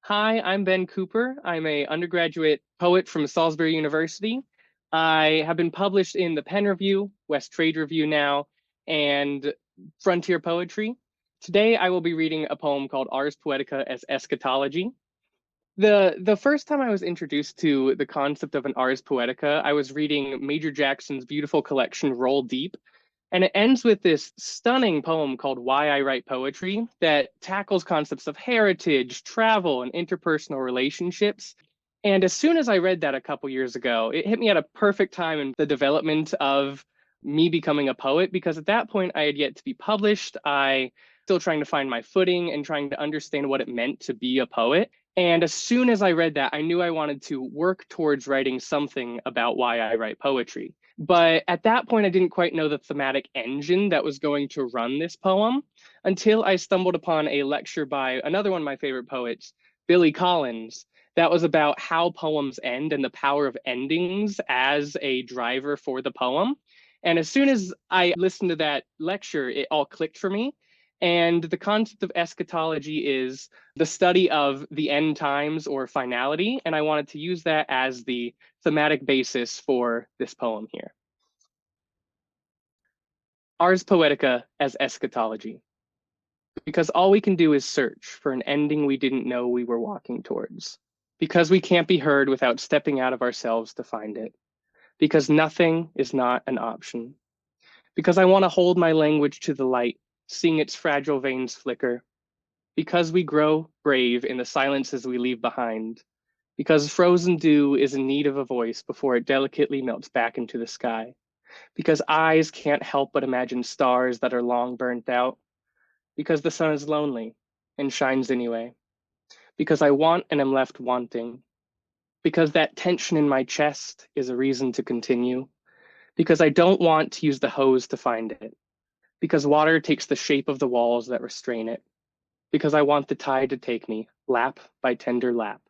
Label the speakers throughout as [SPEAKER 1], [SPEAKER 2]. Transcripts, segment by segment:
[SPEAKER 1] Hi, I'm Ben Cooper. I'm a undergraduate poet from Salisbury University. I have been published in the Penn Review, West Trade Review now, and Frontier Poetry. Today I will be reading a poem called Ars Poetica as Eschatology. The first time I was introduced to the concept of an Ars Poetica, I was reading Major Jackson's beautiful collection Roll Deep, and it ends with this stunning poem called Why I Write Poetry that tackles concepts of heritage, travel, and interpersonal relationships. And as soon as I read that a couple years ago, it hit me at a perfect time in the development of me becoming a poet, because at that point I had yet to be published. I still trying to find my footing and trying to understand what it meant to be a poet. And as soon as I read that, I knew I wanted to work towards writing something about why I write poetry. But at that point, I didn't quite know the thematic engine that was going to run this poem until I stumbled upon a lecture by another one of my favorite poets, Billy Collins, that was about how poems end and the power of endings as a driver for the poem. And as soon as I listened to that lecture, it all clicked for me. And the concept of eschatology is the study of the end times or finality. And I wanted to use that as the thematic basis for this poem here. Ars Poetica as eschatology. Because all we can do is search for an ending we didn't know we were walking towards. Because we can't be heard without stepping out of ourselves to find it. Because nothing is not an option. Because I want to hold my language to the light, seeing its fragile veins flicker. Because we grow brave in the silences we leave behind. Because frozen dew is in need of a voice before it delicately melts back into the sky. Because eyes can't help but imagine stars that are long burnt out. Because the sun is lonely and shines anyway. Because I want and am left wanting. Because that tension in my chest is a reason to continue. Because I don't want to use the hose to find it. Because water takes the shape of the walls that restrain it. Because I want the tide to take me, lap by tender lap.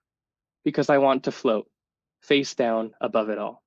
[SPEAKER 1] Because I want to float, face down above it all.